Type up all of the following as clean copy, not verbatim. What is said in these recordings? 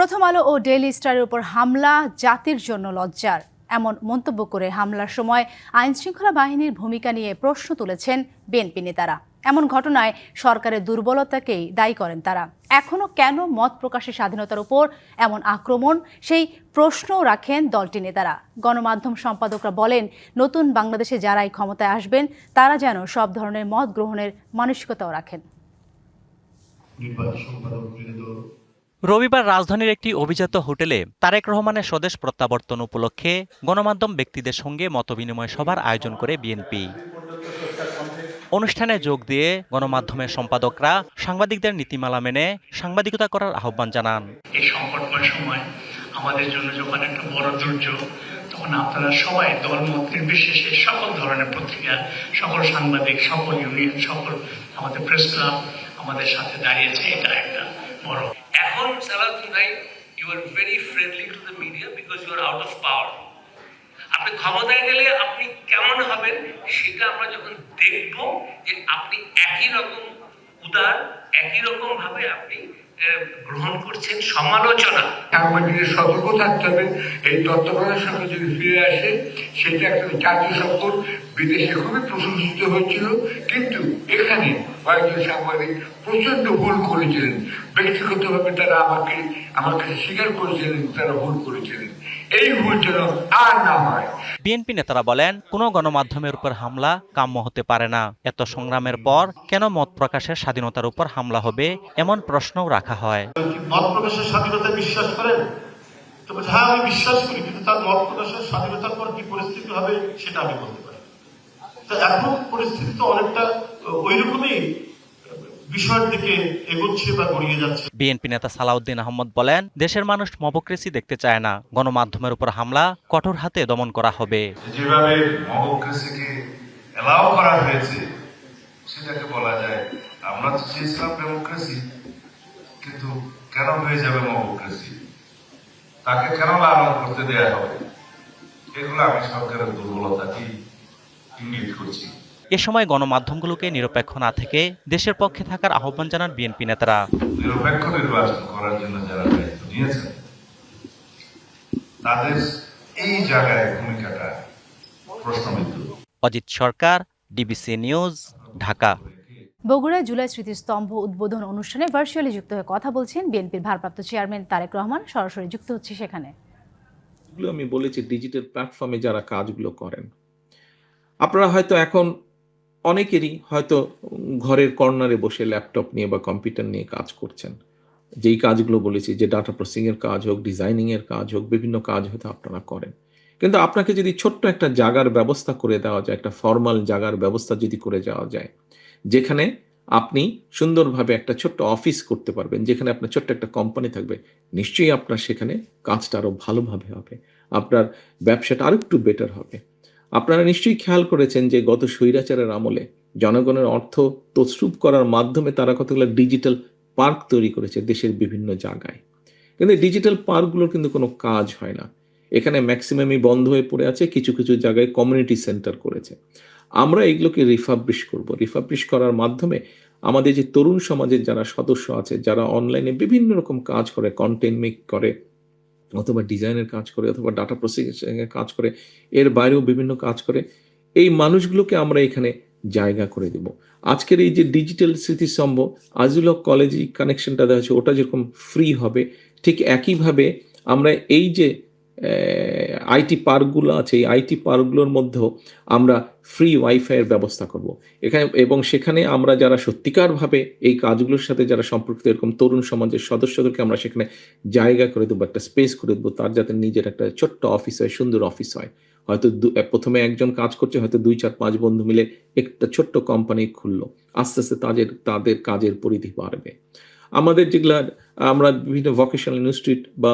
প্রথম আলো ও ডেইলি স্টারের উপর হামলা জাতির জন্য লজ্জার, এমন মন্তব্য করে হামলার সময় আইনশৃঙ্খলা বাহিনীর ভূমিকা নিয়ে প্রশ্ন তুলেছেন বিএনপি নেতারা। এমন ঘটনায় সরকারের দুর্বলতাকেই দায়ী করেন তারা। এখনও কেন মত প্রকাশের স্বাধীনতার উপর এমন আক্রমণ, সেই প্রশ্নও রাখেন দলটির নেতারা। গণমাধ্যম সম্পাদকরা বলেন, নতুন বাংলাদেশে যারাই ক্ষমতায় আসবেন তারা যেন সব ধরনের মত গ্রহণের মানসিকতাও রাখেন। রবিবার রাজধানীর একটি অভিজাত হোটেলে তারেক রহমানের স্বদেশ প্রত্যাবর্তন উপলক্ষে গণমাধ্যম ব্যক্তিদের সঙ্গে মতবিনিময় সভার আয়োজন করে বিএনপি। অনুষ্ঠানে যোগ দিয়ে গণমাধ্যমের সম্পাদকরা সাংবাদিকদের নীতিমালা মেনে সাংবাদিকতা করার আহ্বান জানান। এই সংকটময় সময় আমাদের জন্য যখন একটা বড় দুর্যোগ, তখন আপনারা সবাই দলমত নির্বিশেষে সকল ধরনের পত্রিকা, সকল সাংবাদিক, সকল ইউনিয়ন, সকল আমাদের প্রেস ক্লাব আমাদের সাথে দাঁড়িয়েছে। এটা একটা বড়। এখন সালাউদ্দিন ভাই, you are very friendly to the media because you are out of power. আপনি ক্ষমতায় গেলে আপনি কেমন হবেন সেটা আমরা যখন দেখব, যে আপনি একই রকম উদার, একই রকম ভাবে আপনি গ্রহণ করছেন সমালোচনা। সাংবাদিকদের সতর্ক থাকতে হবে। এই তত্ত্বাবধানের সঙ্গে যদি ফিরে আসে, সেটা একটা জাতীয় সম্পদ। বিদেশে খুবই প্রশংসিত হচ্ছিল, কিন্তু এখানে কয়েকজন সাংবাদিক প্রচন্ড ভুল করেছিলেন। ব্যক্তিগতভাবে তারা আমার কাছে স্বীকার করেছিলেন তারা ভুল করেছিলেন। এই ভুল যেন আর না হয়। বিএনপি নেতারা বলেন, কোনো গণমাধ্যমের উপর হামলা কাম্য হতে পারে না। এত সংগ্রামের পর কেন মত প্রকাশের স্বাধীনতার উপর হামলা হবে, এমন প্রশ্নও রাখা হয়। মত প্রকাশের স্বাধীনতায় বিশ্বাস করেন? তবে হ্যাঁ, আমি বিশ্বাস করি, কিন্তু তার মত প্রকাশের স্বাধীনতার পর কি পরিস্থিতি হবে সেটা আমি বলতে পারি। তো এখন পরিস্থিতি তো অনেকটা ওইরকমই বিষয়ের দিকে এগোচ্ছে বা গড়িয়ে যাচ্ছে। বিএনপি নেতা সালাউদ্দিন আহমদ বলেন, দেশের মানুষ মবক্রেসি দেখতে চায় না। গণমাধ্যমের উপর হামলা কঠোর হাতে দমন করা হবে। যেভাবে মবক্রেসিকে এলাও করা হয়েছে, সেটাকে বলা যায় আমরা তো চেয়েছিলাম ডেমোক্রেসি, কিন্তু কেন হয়ে যাবে মবক্রেসি? তাকে কেন লালন করতে দেয়া হবে? এগুলো আমি সরকারের দুর্বলতাকেই ইঙ্গিত করছি। এ সময় গণমাধ্যমগুলোকে নিরপেক্ষ না থেকে দেশের পক্ষে থাকার আহ্বান জানান বিএনপি নেতারা। নিরপেক্ষ নির্বাচন করার জন্য যারা দায়িত্ব নিয়েছেন, তাদের এই জায়গায় ভূমিকাটা প্রশ্নবিদ্ধ। অজিত সরকার, ডিবিসি নিউজ, ঢাকা। বগুড়ায় জুলাই স্মৃতিস্তম্ভ উদ্বোধন অনুষ্ঠানে ভার্চুয়ালি যুক্ত হয়ে কথা বলছেন বিএনপির ভারপ্রাপ্ত চেয়ারম্যান তারেক রহমান। সরাসরি যুক্ত হচ্ছে সেখানে। আমি বলেছি, ডিজিটাল প্ল্যাটফর্মে যারা কাজগুলো করেন, আপনারা হয়তো এখন অনেকেরই হয়তো ঘরের কর্নারে বসে ল্যাপটপ নিয়ে বা কম্পিউটার নিয়ে কাজ করছেন। যেই কাজগুলো বলেছি, যে ডাটা প্রসেসিং এর কাজ হোক, ডিজাইনিং এর কাজ হোক, বিভিন্ন কাজ হয়তো আপনারা করেন। কিন্তু আপনাকে যদি ছোট্ট একটা জায়গার ব্যবস্থা করে দেওয়া যায়, একটা ফর্মাল জায়গার ব্যবস্থা যদি করে দেওয়া যায়, যেখানে আপনি সুন্দরভাবে একটা ছোট্ট অফিস করতে পারবেন, যেখানে আপনার ছোট্ট একটা কোম্পানি থাকবে, নিশ্চয়ই আপনার সেখানে কাজটা আরো ভালোভাবে হবে, আপনার ব্যবসাটা আরো একটু বেটার হবে। আপনারা নিশ্চয়ই খেয়াল করেছেন যে গত স্বৈরাচারের আমলে জনগণের অর্থ তছরূপ করার মাধ্যমে তারা কতগুলো ডিজিটাল পার্ক তৈরি করেছে দেশের বিভিন্ন জায়গায়। কিন্তু ডিজিটাল পার্কগুলোর কিন্তু কোনো কাজ হয় না। এখানে ম্যাক্সিমামই বন্ধ হয়ে পড়ে আছে, কিছু কিছু জায়গায় কমিউনিটি সেন্টার করেছে। আমরা এগুলোকে রিফাবলিশ করব। রিফাবলিশ করার মাধ্যমে আমাদের যে তরুণ সমাজের যারা সদস্য আছে, যারা অনলাইনে বিভিন্ন রকম কাজ করে, কন্টেন্ট মেক করে, অথবা ডিজাইনের কাজ করে, অথবা ডাটা প্রসেসিং এর কাজ করে, এর বাইরেও বিভিন্ন কাজ করে, এই মানুষগুলোকে আমরা এখানে জায়গা করে দেব। আজকের এই যে ডিজিটাল স্মৃতিস্তম্ভ আজিল কলেজ কানেকশনটা দেওয়া হচ্ছে, ওটা যেরকম ফ্রি হবে, ঠিক একইভাবে আমরা এই যে আইটি পার্কগুলো আছে, এই আইটি পার্কগুলোর মধ্যেও আমরা ফ্রি ওয়াইফাইয়ের ব্যবস্থা করব এখানে, এবং সেখানে আমরা যারা সত্যিকারভাবে এই কাজগুলোর সাথে যারা সম্পর্কিত এরকম তরুণ সমাজের সদস্যদেরকে আমরা সেখানে জায়গা করে দেবো, একটা স্পেস করে দেবো, তার যাতে নিজের একটা ছোট্ট অফিস হয়, সুন্দর অফিস হয়। হয়তো প্রথমে একজন কাজ করছে, হয়তো 2-4-5 বন্ধু মিলে একটা ছোট্ট কোম্পানি খুললো, আস্তে আস্তে তাদের কাজের পরিধি বাড়বে। আমাদের যেগুলা আমরা বিভিন্ন ভোকেশনাল ইনস্টিটিউট বা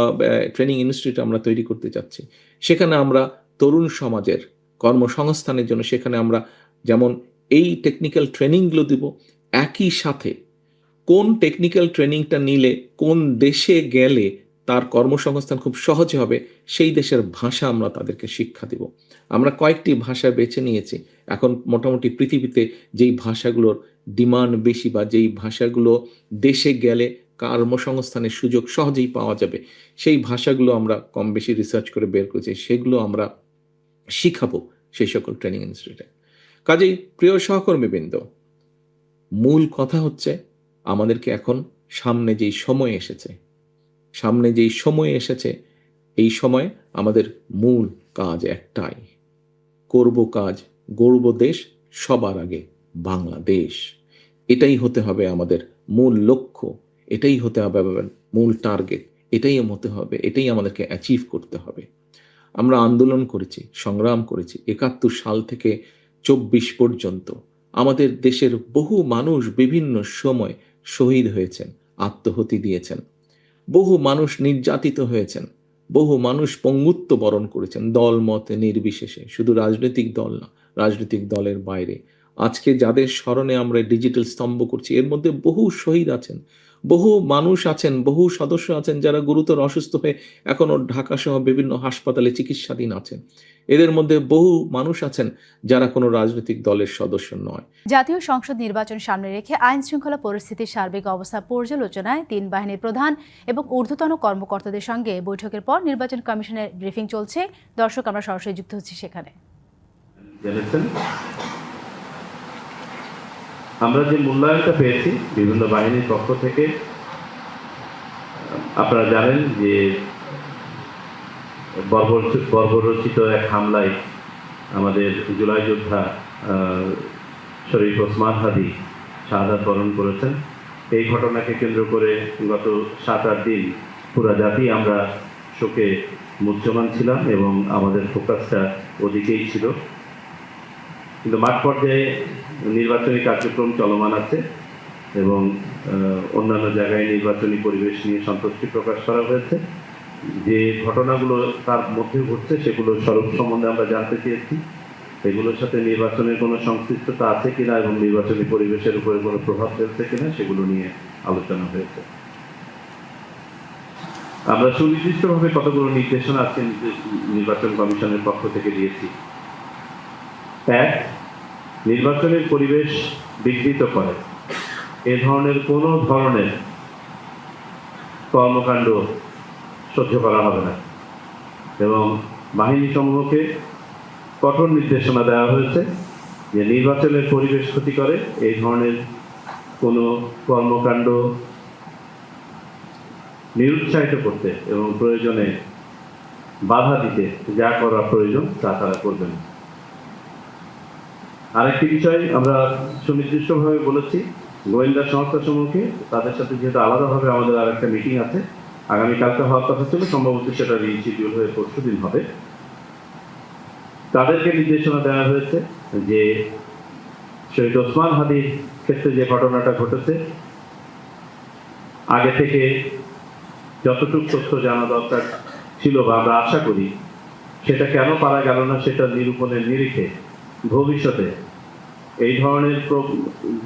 ট্রেনিং ইনস্টিটিউট আমরা তৈরি করতে চাচ্ছি, সেখানে আমরা তরুণ সমাজের কর্মসংস্থানের জন্য সেখানে আমরা যেমন এই টেকনিক্যাল ট্রেনিংগুলো দিব, একই সাথে কোন টেকনিক্যাল ট্রেনিংটা নিলে কোন দেশে গেলে তার কর্মসংস্থান খুব সহজে হবে, সেই দেশের ভাষা আমরা তাদেরকে শিক্ষা দিব। আমরা কয়েকটি ভাষা বেছে নিয়েছি। এখন মোটামুটি পৃথিবীতে যেই ভাষাগুলোর ডিমান্ড বেশি বা যেই ভাষাগুলো দেশে গেলে কর্মসংস্থানের সুযোগ সহজেই পাওয়া যাবে, সেই ভাষাগুলো আমরা কম বেশি রিসার্চ করে বের করেছি, সেগুলো আমরা শিখাবো সেই সকল ট্রেনিং ইনস্টিটিউটে। কাজেই প্রিয় সহকর্মীবৃন্দ, মূল কথা হচ্ছে আমাদেরকে এখন সামনে যেই সময় এসেছে এই সময় আমাদের মূল কাজ একটাই, করব কাজ, গড়ব দেশ, সবার আগে বাংলাদেশ। এটাই হতে হবে আমাদের মূল লক্ষ্য, এটাই হতে হবে আমাদের মূল টার্গেট, এটাই আমাদেরকে অ্যাচিভ করতে হবে। আমরা আন্দোলন করেছি, সংগ্রাম করেছি 71 সাল থেকে 24 পর্যন্ত। আমাদের দেশের বহু মানুষ বিভিন্ন সময় শহীদ হয়েছেন, আত্মহতি দিয়েছেন, বহু মানুষ নির্যাতিত হয়েছেন, বহু মানুষ পঙ্গুত্ব বরণ করেছেন, দল মত নির্বিশেষে, শুধু রাজনৈতিক দল না, রাজনৈতিক দলের বাইরে। আজকে যাদের স্মরণে আমরা ডিজিটাল স্তম্ভ করছি, এর মধ্যে বহু শহীদ আছেন, বহু মানুষ আছেন, বহু সদস্য আছেন যারা গুরুতর অসুস্থ হয়ে এখনো ঢাকা সহ বিভিন্ন হাসপাতালে চিকিৎসাধীন আছেন। এদের মধ্যে বহু মানুষ আছেন যারা কোনো রাজনৈতিক দলের সদস্য নয়। জাতীয় সংসদ নির্বাচন সামনে রেখে আইন শৃঙ্খলা পরিস্থিতির সার্বিক অবস্থা পর্যালোচনায় 3 বাহিনীর প্রধান এবং ঊর্ধ্বতন কর্মকর্তাদের সঙ্গে বৈঠকের পর নির্বাচন কমিশনের ব্রিফিং চলছে। দর্শক, আমরা সরাসরি যুক্ত হচ্ছি সেখানে। আমরা যে মূল্যায়নটা পেয়েছি বিভিন্ন বাহিনীর পক্ষ থেকে, আপনারা জানেন যে বর্বরচিত এক হামলায় আমাদের জুলাই যোদ্ধা শরীফ ওসমান হাদি শাহাদাত বরণ করেছেন। এই ঘটনাকে কেন্দ্র করে গত 7-8 দিন পুরা জাতি আমরা শোকে মুহ্যমান ছিলাম এবং আমাদের ফোকাসটা ওদিকেই ছিল। কিন্তু মাঠ পর্যায়ে নির্বাচনী কার্যক্রম চলমান আছে এবং অন্যান্য জায়গায় নির্বাচনী পরিবেশ নিয়ে সন্তুষ্টি প্রকাশ করা হয়েছে। যে ঘটনাগুলো তার মধ্যে ঘটছে সেগুলো স্বরূপ সম্বন্ধে আমরা জানতে চেয়েছি, এগুলোর সাথে নির্বাচনের কোনো সংশ্লিষ্টতা আছে কিনা এবং নির্বাচনী পরিবেশের উপরে কোনো প্রভাব ফেলছে কিনা সেগুলো নিয়ে আলোচনা হয়েছে। আমরা সুনির্দিষ্টভাবে কতগুলো নির্দেশনা আজকে নির্বাচন কমিশনের পক্ষ থেকে দিয়েছি। 1, নির্বাচনের পরিবেশ বিঘ্নিত করে এ ধরনের কোনো ধরনের কর্মকাণ্ড সহ্য করা হবে না এবং বাহিনী সমূহকে কঠোর নির্দেশনা দেওয়া হয়েছে যে নির্বাচনের পরিবেশ ক্ষতি করে এই ধরনের কোনো কর্মকাণ্ড নিরুৎসাহিত করতে এবং প্রয়োজনে বাধা দিতে যা করা প্রয়োজন তা তারা করবেন। আরেকটি বিষয় আমরা সুনির্দিষ্টভাবে বলেছি, গোয়েন্দা সংস্থা সমূহকে তাদের সাথে যেহেতু আলাদাভাবে আমাদের আরেকটা মিটিং আছে, আগামীকালকে হওয়ার কথা ছিল, সম্ভবত সেটা রিশিডিউল হয়ে পরশুদিন হবে। তাদেরকে নির্দেশনা দেওয়া হয়েছে যে শহীদ ওসমান হাদির ক্ষেত্রে যে ঘটনাটা ঘটেছে আগে থেকে যতটুকু তথ্য জানা দরকার ছিল বা আমরা আশা করি সেটা কেন পারা গেল না সেটা নিরূপণের নিরিখে ভবিষ্যতে এই ধরনের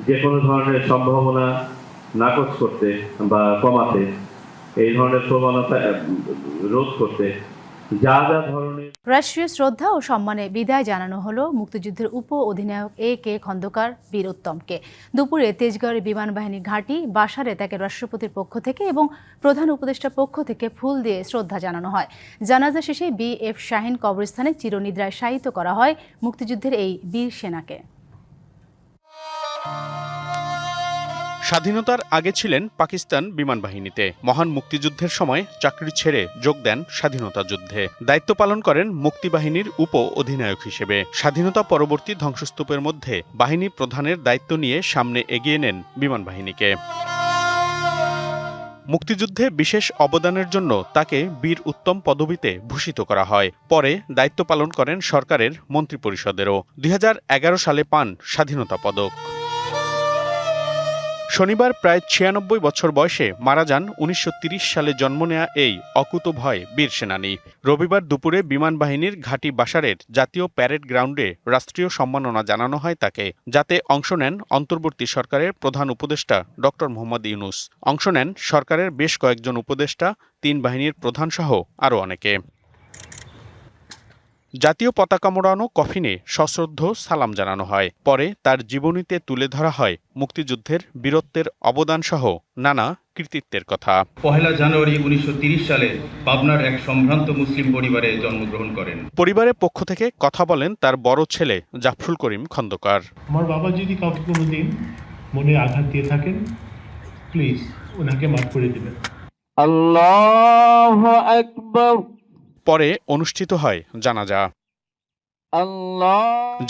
যে কোনো ধরনের সম্ভাবনা নাকচ করতে বা কমাতে, এই ধরনের প্রবণতা রোধ করতে যা যা ধরনের রাষ্ট্রীয় শ্রদ্ধা ও সম্মানে বিদায় জানানো হলো মুক্তিযুদ্ধের উপ অধিনায়ক A.K. খন্দকার বীর উত্তমকে। দুপুরে তেজগাঁওয়ের বিমান বাহিনীর ঘাঁটি বাসারে তাকে রাষ্ট্রপতির পক্ষ থেকে এবং প্রধান উপদেষ্টার পক্ষ থেকে ফুল দিয়ে শ্রদ্ধা জানানো হয়। জানাজা শেষে B.F. শাহীন কবরস্থানে চিরনিদ্রায় শায়িত করা হয় মুক্তিযুদ্ধের এই বীর সেনাকে। স্বাধীনতার আগে ছিলেন পাকিস্তান বিমান বাহিনীতে। মহান মুক্তিযুদ্ধের সময় চাকরি ছেড়ে যোগ দেন স্বাধীনতা যুদ্ধে। দায়িত্ব পালন করেন মুক্তিবাহিনীর উপ অধিনায়ক হিসেবে। স্বাধীনতা পরবর্তী ধ্বংসস্তূপের মধ্যে বাহিনী প্রধানের দায়িত্ব নিয়ে সামনে এগিয়ে নেন বিমান বাহিনীকে। মুক্তিযুদ্ধে বিশেষ অবদানের জন্য তাকে বীর উত্তম পদবিতে ভূষিত করা হয়। পরে দায়িত্ব পালন করেন সরকারের মন্ত্রিপরিষদেরও। 2011 সালে পান স্বাধীনতা পদক। শনিবার প্রায় 96 বছর বয়সে মারা যান 1930 সালে জন্ম নেয়া এই অকুতোভয় বীর সেনানী। রবিবার দুপুরে বিমান বাহিনীর ঘাঁটি বাসারের জাতীয় প্যারেড গ্রাউন্ডে রাষ্ট্রীয় সম্মাননা জানানো হয় তাকে, যাতে অংশ নেন অন্তর্বর্তী সরকারের প্রধান উপদেষ্টা ডক্টর মোহাম্মদ ইউনূস। অংশ নেন সরকারের বেশ কয়েকজন উপদেষ্টা, 3 বাহিনীর প্রধানসহ আরও অনেকে। জাতীয় পতাকা মোড়ানো কফিনে সশ্রদ্ধ সালাম জানানো হয়। পরে তার জীবনীতে তুলে ধরা হয় মুক্তিযুদ্ধের বীরত্বের অবদানসহ নানা কৃতিত্বের কথা। 1 জানুয়ারি 1930 সালে পাবনার এক সম্ভ্রান্ত মুসলিম পরিবারে জন্মগ্রহণ করেন। পরিবারের পক্ষ থেকে কথা বলেন তার বড় ছেলে জাফরুল করিম খন্দকার। আমার বাবা যদি কাউকে কোনোদিন মনে আঘাত দিয়ে থাকেন, প্লিজ ওনাকে মাফ করে দিবেন। আল্লাহু আকবার। পরে অনুষ্ঠিত হয় জানাজা।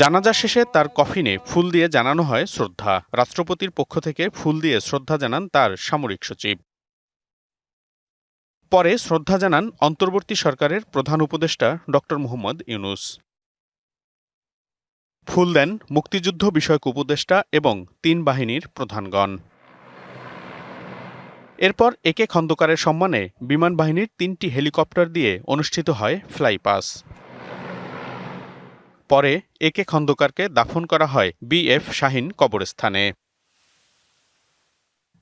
জানাজা শেষে তার কফিনে ফুল দিয়ে জানানো হয় শ্রদ্ধা। রাষ্ট্রপতির পক্ষ থেকে ফুল দিয়ে শ্রদ্ধা জানান তার সামরিক সচিব। পরে শ্রদ্ধা জানান অন্তর্বর্তী সরকারের প্রধান উপদেষ্টা ডক্টর মোহাম্মদ ইউনূস। ফুল দেন মুক্তিযুদ্ধ বিষয়ক উপদেষ্টা এবং 3 বাহিনীর প্রধানগণ। এরপর একে খন্দকারের সম্মানে বিমান বাহিনীর 3টি হেলিকপ্টার দিয়ে অনুষ্ঠিত হয় ফ্লাইপাস। পরে একে খন্দকারকে দাফন করা হয় বিএফ শাহীন কবরস্থানে।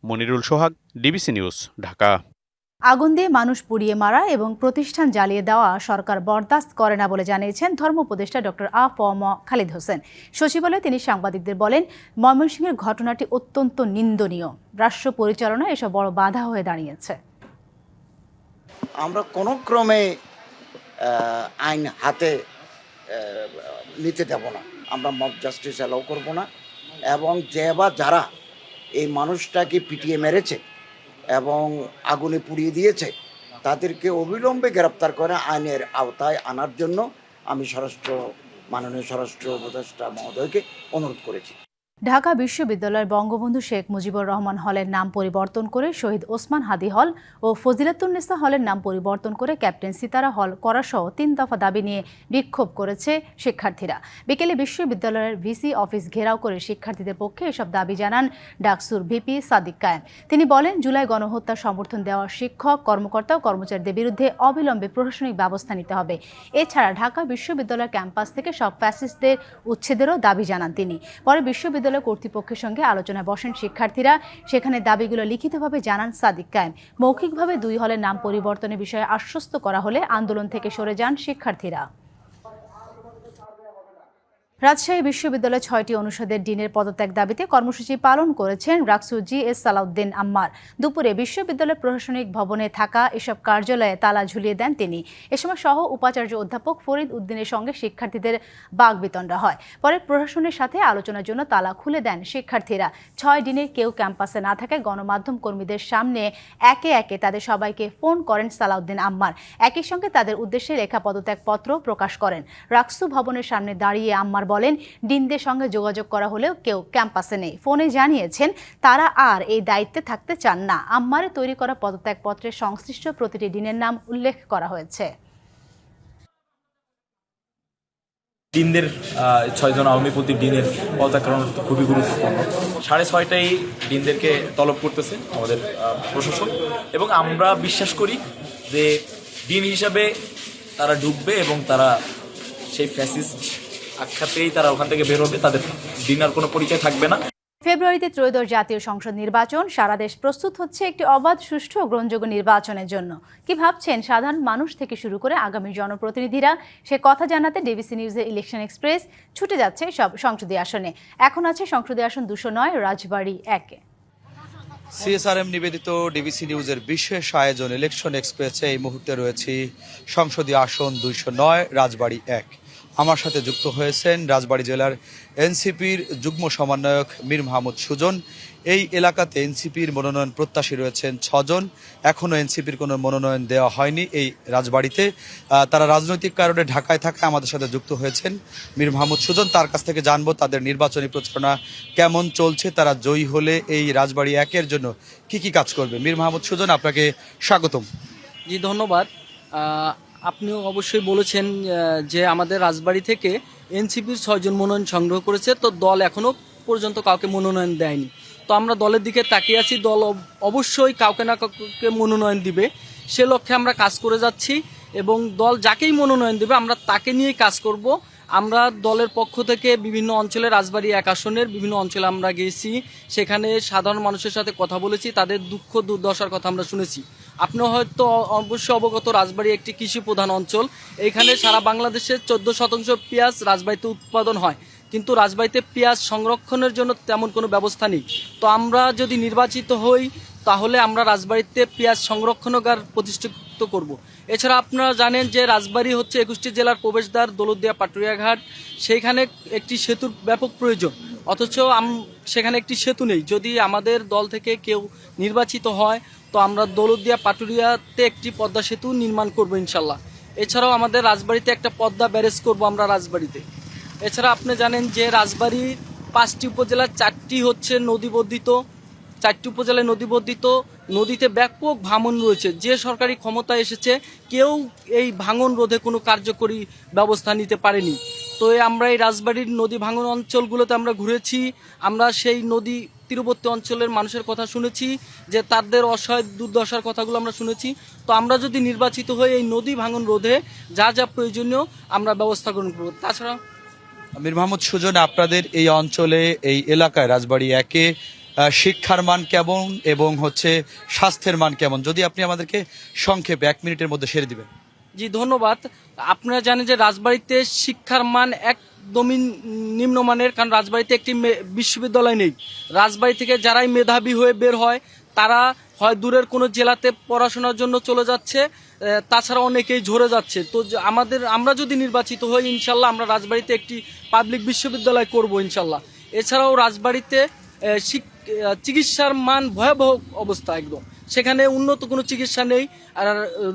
মনিরুল সোহাগ, ডিবিসি নিউজ, ঢাকা। আগুন দিয়ে মানুষ পুড়িয়ে মারা এবং প্রতিষ্ঠান জ্বালিয়ে দেওয়া সরকার বরদাস্ত করে না বলে জানিয়েছেন ধর্ম উপদেষ্টা ডক্টর আ.ফ.ম. খালিদ হোসেন। সচিবালয়ে তিনি সাংবাদিকদের বলেন, ময়মনসিংহের ঘটনাটি অত্যন্ত নিন্দনীয়। রাষ্ট্র পরিচালনায় এসব বড় বাধা হয়ে দাঁড়িয়েছে। আমরা কোনো ক্রমে আইন হাতে নিতে দেব না। আমরা মব জাস্টিস অ্যালাউ করব না, এবং যে বা যারা এই মানুষটাকে পিটিয়ে মেরেছে এবং আগুনে পুড়িয়ে দিয়েছে তাদেরকে অবিলম্বে গ্রেপ্তার করে আইনের আওতায় আনার জন্য আমি মাননীয় স্বরাষ্ট্র উপদেষ্টা মহোদয়কে অনুরোধ করেছি। ঢাকা বিশ্ববিদ্যালয়ের বঙ্গবন্ধু শেখ মুজিবুর রহমান হলের নাম পরিবর্তন করে শহীদ ওসমান হাদি হল ও ফজিলাতুন্নেসা হলের নাম পরিবর্তন করে ক্যাপ্টেন সিতারা হল করাসহ 3 দফা দাবি নিয়ে বিক্ষোভ করেছে শিক্ষার্থীরা। বিকেলে বিশ্ববিদ্যালয়ের ভিসি অফিস ঘেরাও করে শিক্ষার্থীদের পক্ষে এসব দাবি জানান ডাকসুর ভিপি সাদিক কায়েম। তিনি বলেন, জুলাই গণহত্যার সমর্থন দেওয়া শিক্ষক, কর্মকর্তা ও কর্মচারীদের বিরুদ্ধে অবিলম্বে প্রশাসনিক ব্যবস্থা নিতে হবে। এছাড়া ঢাকা বিশ্ববিদ্যালয়ের ক্যাম্পাস থেকে সব ফ্যাসিস্টদের উচ্ছেদেরও দাবি জানান তিনি। পরে বিশ্ববিদ্যালয় কর্তৃপক্ষের সঙ্গে আলোচনায় বসেন শিক্ষার্থীরা। সেখানে দাবিগুলো লিখিতভাবে জানান সাদিক কায়েম। মৌখিকভাবে 2 হলের নাম পরিবর্তনের বিষয়ে আশ্বস্ত করা হলে আন্দোলন থেকে সরে যান শিক্ষার্থীরা। রাজশাহী বিশ্ববিদ্যালয়ে 6টি অনুষদের ডিনের পদত্যাগ দাবিতে কর্মসূচি পালন করেছেন রাকসু জি.এস. সালাউদ্দিন আম্মার। দুপুরে বিশ্ববিদ্যালয়ের প্রশাসনিক ভবনে থাকা এসব কার্যালয়ে তালা ঝুলিয়ে দেন তিনি। এ সময় সহ উপাচার্য অধ্যাপক ফরিদ উদ্দিনের সঙ্গে শিক্ষার্থীদের বাকবিতণ্ডা হয়। পরে প্রশাসনের সাথে আলোচনার জন্য তালা খুলে দেন শিক্ষার্থীরা। 6 ডিনের কেউ ক্যাম্পাসে না থাকায় গণমাধ্যম কর্মীদের সামনে একে একে তাদের সবাইকে ফোন করেন সালাউদ্দিন আম্মার। একই সঙ্গে তাদের উদ্দেশ্যে লেখা পদত্যাগপত্র প্রকাশ করেন। রাকসু ভবনের সামনে দাঁড়িয়ে আম্মার বলেন, ডিনদের সঙ্গে যোগাযোগ করা হলেও কেউ ক্যাম্পাসে নেই। ফোনে জানিয়েছেন তারা আর এই দায়িত্বে থাকতে চান না। আম্মারের তৈরি করা পদত্যাগপত্রে সংশ্লিষ্ট প্রতিটি ডিনের নাম উল্লেখ করা হয়েছে। ডিনদের 6 জন আওয়ামী প্রতি ডিনের পদত্যাগ করানো খুবই গুরুত্বপূর্ণ। 6:30টাই ডিনদেরকে তলব করতেছে আমাদের প্রশাসন, এবং আমরা বিশ্বাস করি যে ডিন হিসাবে তারা ঢুকবে এবং তারা সেই ফ্যাসিস্ট আখ্যাতেই তারা ওখান থেকে বের হবে, তাদের ডিনার কোনো পরিচয় থাকবে না। ফেব্রুয়ারিতে ত্রয়োদশ জাতীয় সংসদ নির্বাচন। সারা দেশ প্রস্তুত হচ্ছে একটি অবাধ, সুষ্ঠু ও গ্রহণযোগ্য নির্বাচনের জন্য। কি ভাবছেন সাধারণ মানুষ থেকে শুরু করে আগামী জনপ্রতিনিধিরা, সে কথা জানাতে ডিবিসি নিউজের ইলেকশন এক্সপ্রেস ছুটে যাচ্ছে সব সংসদীয় আসনে। এখন আছে সংসদীয় আসন 209 রাজবাড়ী 1-এ। সিএসআরএম নিবেদিত ডিবিসি নিউজের বিশেষ আয়োজন ইলেকশন এক্সপ্রেসে এই মুহূর্তে রয়েছি সংসদীয় আসন 209 রাজবাড়ী 1। আমার সাথে যুক্ত হয়েছেন রাজবাড়ী জেলার এনসিপির যুগ্ম সমন্বয়ক মীর মাহমুদ সুজন। এই এলাকাতে এনসিপির মনোনয়ন প্রত্যাশী রয়েছেন 6 জন। এখনও এনসিপির কোনো মনোনয়ন দেওয়া হয়নি এই রাজবাড়ীতে। তারা রাজনৈতিক কারণে ঢাকায় থাকায় আমাদের সাথে যুক্ত হয়েছেন মীর মাহমুদ সুজন। তার কাছ থেকে জানবো তাদের নির্বাচনী প্রচারণা কেমন চলছে, তারা জয়ী হলে এই রাজবাড়ী 1-এর জন্য কি কি কাজ করবে। মীর মাহমুদ সুজন, আপনাকে স্বাগতম। জি ধন্যবাদ। আপনিও অবশ্যই বলেছেন যে আমাদের রাজবাড়ী থেকে এনসিপির 6 জন মনোনয়ন সংগ্রহ করেছে, তো দল এখনো পর্যন্ত কাউকে মনোনয়ন দেয়নি। তো আমরা দলের দিকে তাকিয়ে আছি, দল অবশ্যই কাউকে না কাউকে মনোনয়ন দিবে, সে লক্ষ্যে আমরা কাজ করে যাচ্ছি এবং দল যাকেই মনোনয়ন দেবে আমরা তাকে নিয়েই কাজ করব। আমরা দলের পক্ষ থেকে বিভিন্ন অঞ্চলে রাজবাড়ী 1 আসনের বিভিন্ন অঞ্চলে আমরা গিয়েছি, সেখানে সাধারণ মানুষের সাথে কথা বলেছি, তাদের দুঃখ দুর্দশার কথা আমরা শুনেছি। আপনি হয়তো অবশ্যই অবগত, রাজবাড়ী একটি কৃষি প্রধান অঞ্চল। এখানে সারা বাংলাদেশের 14% পেঁয়াজ রাজবাড়ীতে উৎপাদন হয়, কিন্তু রাজবাড়ীতে পেঁয়াজ সংরক্ষণের জন্য তেমন কোনো ব্যবস্থা নেই। তো আমরা যদি নির্বাচিত হই তাহলে আমরা রাজবাড়ীতে পেঁয়াজ সংরক্ষণাগার প্রতিষ্ঠিত করব। এছাড়া আপনারা জানেন যে রাজবাড়ী হচ্ছে 21টি জেলার প্রবেশদ্বার, দৌলতদিয়া পাটুরিয়া ঘাট, সেইখানে একটি সেতুর ব্যাপক প্রয়োজন, অথচ সেখানে একটি সেতু নেই। যদি আমাদের দল থেকে কেউ নির্বাচিত হয় তো আমরা দৌলতদিয়া পাটুরিয়াতে একটি পদ্মা সেতু নির্মাণ করব ইনশাল্লাহ। এছাড়াও আমাদের রাজবাড়ীতে একটা পদ্মা ব্যারেজ করব আমরা রাজবাড়ীতে। এছাড়া আপনি জানেন যে রাজবাড়ীর 5টি উপজেলার 4টি হচ্ছে নদীবর্ধিত, 4টি উপজেলায় নদীবর্ধিত, নদীতে ব্যাপক ভাঙন রয়েছে। যে সরকারি ক্ষমতায় এসেছে কেউ এই ভাঙন রোধে কোনো কার্যকরী ব্যবস্থা নিতে পারেনি। তো আমরা এই রাজবাড়ির নদী ভাঙন অঞ্চলগুলোতে আমরা ঘুরেছি, আমরা সেই নদী তীরবর্তী অঞ্চলের মানুষের কথা শুনেছি, যে তাদের অসহায় দুর্দশার কথাগুলো আমরা শুনেছি। তো আমরা যদি নির্বাচিত হই এই নদী ভাঙন রোধে যা যা প্রয়োজনীয় আমরা ব্যবস্থা গ্রহণ করব। তাছাড়া মীর মাহমুদ সুজন, আপনাদের এই অঞ্চলে এই এলাকায় রাজবাড়ী একে শিক্ষার মান কেমন এবং হচ্ছে স্বাস্থ্যের মান কেমন, যদি আপনি আমাদেরকে সংক্ষেপে 1 মিনিটের মধ্যে সেরে দিবেন। জি ধন্যবাদ। আপনারা জানেন যে রাজবাড়ীতে শিক্ষার মান একদমই নিম্নমানের, কারণ রাজবাড়ীতে একটি বিশ্ববিদ্যালয় নেই। রাজবাড়ী থেকে যারাই মেধাবী হয়ে বের হয় তারা হয় দূরের কোনো জেলাতে পড়াশোনার জন্য চলে যাচ্ছে, তাছাড়া অনেকেই ঝরে যাচ্ছে। তো আমরা যদি নির্বাচিত হই ইনশাল্লাহ আমরা রাজবাড়ীতে একটি পাবলিক বিশ্ববিদ্যালয় করব ইনশাল্লাহ। এছাড়াও রাজবাড়ীতে চিকিৎসার মান ভয়াবহ অবস্থা একদম, সেখানে উন্নত কোনো চিকিৎসা নেই, আর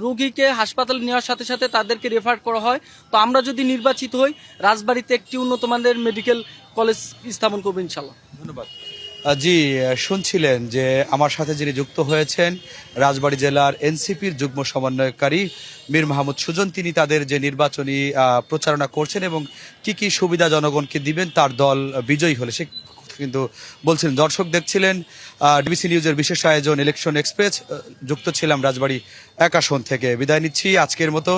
রোগীকে হাসপাতালে নেওয়ার সাথে সাথে তাদেরকে রেফার করা হয়। তো আমরা যদি নির্বাচিত হই রাজবাড়ীতে একটি উন্নত মানের মেডিকেল কলেজ স্থাপন করবো ইনশাল্লাহ। ধন্যবাদ। জি, শুনছিলেন যে আমার সাথে যিনি যুক্ত হয়েছেন রাজবাড়ী জেলার এনসিপির যুগ্ম সমন্বয়কারী মীর মাহমুদ সুজন, তিনি তাদের যে নির্বাচনী প্রচারণা করছেন এবং কি কি সুবিধা জনগণকে দিবেন তার দল বিজয়ী হলে, সে কিন্তু বলছিলেন। দর্শক দেখছিলেন ডিবিসি নিউজের বিশেষ আয়োজন ইলেকশন এক্সপ্রেস, যুক্ত ছিলাম রাজবাড়ী 1 আসন থেকে। বিদায় নিচ্ছি আজকের মতো।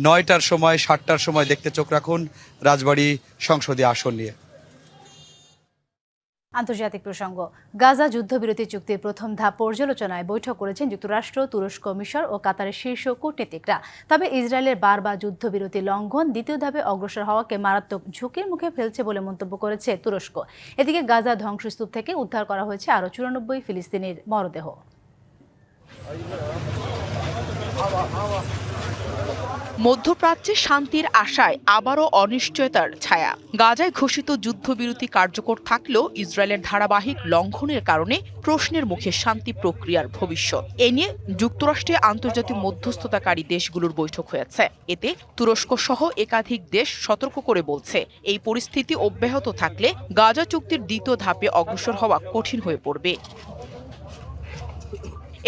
9টার সময় 7টার সময় দেখতে চোখ রাখুন রাজবাড়ী সংসদীয় আসন নিয়ে। আন্তর্জাতিক প্রসঙ্গ, গাজা যুদ্ধবিরতি চুক্তির প্রথম ধাপ পর্যালোচনায় বৈঠক করেছেন যুক্তরাষ্ট্র, তুরস্ক, মিশর ও কাতারের শীর্ষ কূটনীতিকরা। তবে ইসরায়েলের বারবার যুদ্ধবিরতি লঙ্ঘন দ্বিতীয় ধাপে অগ্রসর হওয়াকে মারাত্মক ঝুঁকির মুখে ফেলছে বলে মন্তব্য করেছে তুরস্ক। এদিকে গাজা ধ্বংসস্তূপ থেকে উদ্ধার করা হয়েছে আরও 94 ফিলিস্তিনির মরদেহ। মধ্যপ্রাচ্যে শান্তির আশায় আবারও অনিশ্চয়তার ছায়া। গাজায় ঘোষিত যুদ্ধবিরতি কার্যকর থাকলেও ইসরায়েলের ধারাবাহিক লঙ্ঘনের কারণে প্রশ্নের মুখে শান্তি প্রক্রিয়ার ভবিষ্যৎ। এ নিয়ে যুক্তরাষ্ট্রে আন্তর্জাতিক মধ্যস্থতাকারী দেশগুলোর বৈঠক হয়েছে। এতে তুরস্ক সহ একাধিক দেশ সতর্ক করে বলছে, এই পরিস্থিতি অব্যাহত থাকলে গাজা চুক্তির দ্বিতীয় ধাপে অগ্রসর হওয়া কঠিন হয়ে পড়বে।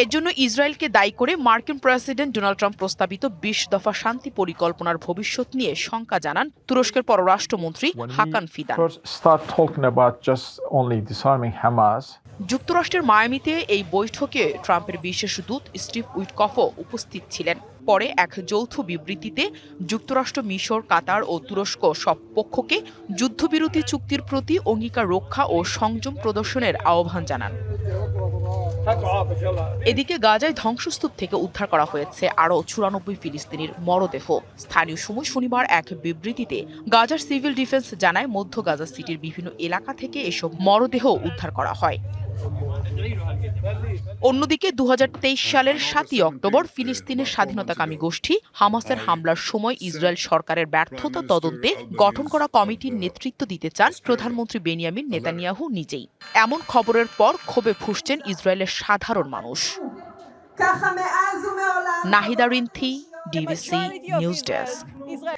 এর জন্য ইসরায়েলকে দায়ী করে মার্কিন প্রেসিডেন্ট ডোনাল্ড ট্রাম্প প্রস্তাবিত 20 দফা শান্তি পরিকল্পনার ভবিষ্যৎ নিয়ে শঙ্কা জানান তুরস্কের পররাষ্ট্রমন্ত্রী হাকান ফিদান। যুক্তরাষ্ট্রের মায়ামিতে এই বৈঠকে ট্রাম্পের বিশেষ দূত স্টিভ উইটকফও উপস্থিত ছিলেন। পরে এক যৌথ বিবৃতিতে যুক্তরাষ্ট্র, মিশর, কাতার ও তুরস্ক সব পক্ষকে যুদ্ধবিরতি চুক্তির প্রতি অঙ্গীকার রক্ষা ও সংযম প্রদর্শনের আহ্বান জানান। এদিকে গাজায় ধ্বংসস্তূপ থেকে উদ্ধার করা হয়েছে আরও 94 ফিলিস্তিনির মরদেহ। স্থানীয় সময় শনিবার এক বিবৃতিতে গাজার সিভিল ডিফেন্স জানায়, মধ্য গাজা সিটির বিভিন্ন এলাকা থেকে এসব মরদেহ উদ্ধার করা হয়। অন্যদিকে 2023 সালের 7 অক্টোবর ফিলিস্তিনের স্বাধীনতাকামী গোষ্ঠী হামাসের হামলার সময় ইসরায়েল সরকারের ব্যর্থতা তদন্তে গঠন করা কমিটির নেতৃত্ব দিতে চান প্রধানমন্ত্রী বেনিয়ামিন নেতানিয়াহু নিজেই। এমন খবরের পর ক্ষোভে ফুঁসছেন ইসরায়েলের সাধারণ মানুষ। Nahida Rinthi, DBC news desk.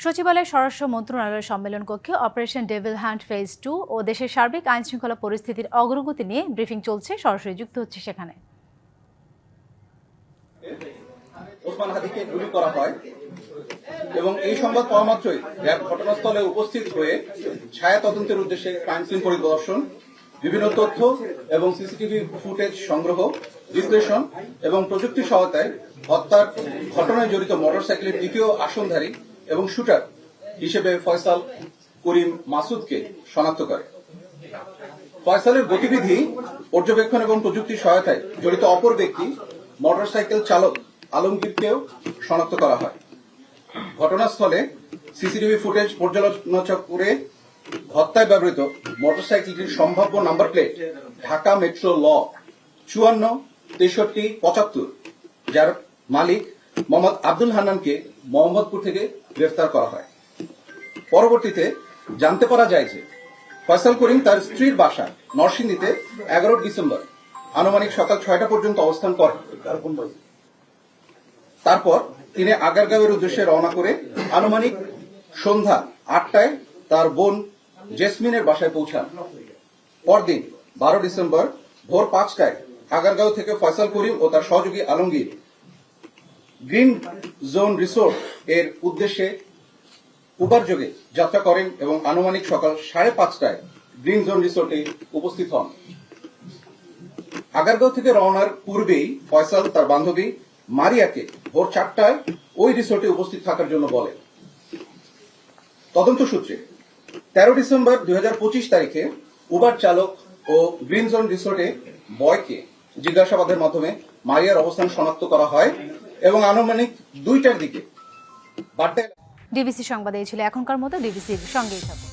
সচিবালয়ের স্বরাষ্ট্র মন্ত্রণালয়ের সম্মেলন কক্ষে অপারেশন ডেভিল হ্যান্ড ফেজ 2 ও দেশের সার্বিক আইনশৃঙ্খলা পরিস্থিতির অগ্রগতি নিয়ে ব্রিফিং চলছে। সরাসরি যুক্ত হচ্ছে সেখানে। ওসমান হাদিকে গুলি করা হয় এবং এই সংবাদ পাওয়া মাত্রই র্যাব ঘটনাস্থলে উপস্থিত হয়ে ছায়া তদন্তের উদ্দেশ্যে ক্রাইম সিন পরিদর্শন, বিভিন্ন তথ্য এবং সিসিটিভি ফুটেজ সংগ্রহ, বিশ্লেষণ এবং প্রযুক্তির সহায়তায় হত্যার ঘটনায় জড়িত মোটরসাইকেলের দ্বিতীয় আসনধারী এবং শুটার হিসেবে ফয়সাল করিম মাসুদকে শনাক্ত করে। ফয়সালের গতিবিধি পর্যবেক্ষণ এবং প্রযুক্তির সহায়তায় জড়িত অপর ব্যক্তি মোটরসাইকেল চালক আলমগীরকেও শনাক্ত করা হয়। ঘটনাস্থলে সিসিটিভি ফুটেজ পর্যালোচনা করে হত্যায় ব্যবহৃত মোটরসাইকেলটির সম্ভাব্য নাম্বার প্লেট ঢাকা মেট্রো ল 546375, যার মালিক মোহাম্মদ আব্দুল হান্নানকে মোহাম্মদপুর থেকে গ্রেফতার করা হয়। পরবর্তীতে জানতে পারা যায় যে ফয়সাল করিম তার স্ত্রীর বাসা নরসিংদীতে 11 ডিসেম্বর আনুমানিক সকাল 6টা পর্যন্ত অবস্থান করেন। তারপর তিনি আগারগাঁওয়ের উদ্দেশ্যে রওনা করে আনুমানিক সন্ধ্যা 8টায় তার বোন জেসমিনের বাসায় পৌঁছান। পরদিন 12 ডিসেম্বর ভোর 5টায় আগারগাঁও থেকে ফয়সাল করিম ও তার সহযোগী আলমগীর গ্রিন জোন রিসোর্ট এর উদ্দেশ্যে উবার যোগে যাত্রা করেন এবং আনুমানিক সকাল 5:30টায় গ্রিন জোন রিসোর্টে উপস্থিত হন। আগারগাঁও থেকে রওনার পূর্বেই ফয়সাল তার বান্ধবী মারিয়াকে ভোর 4টায় ওই রিসোর্টে উপস্থিত থাকার জন্য বলেন। তদন্ত সূত্রে 13 ডিসেম্বর 2025 তারিখে উবার চালক ও গ্রিন জোন রিসোর্টে বয়কে জিজ্ঞাসাবাদের মাধ্যমে মারিয়ার অবস্থান শনাক্ত করা হয় এবং আনুমানিক 2টার দিকে ডিবিসি সংবাদে ছিল এখনকার মতো। ডিবিসির সঙ্গেই থাকুন।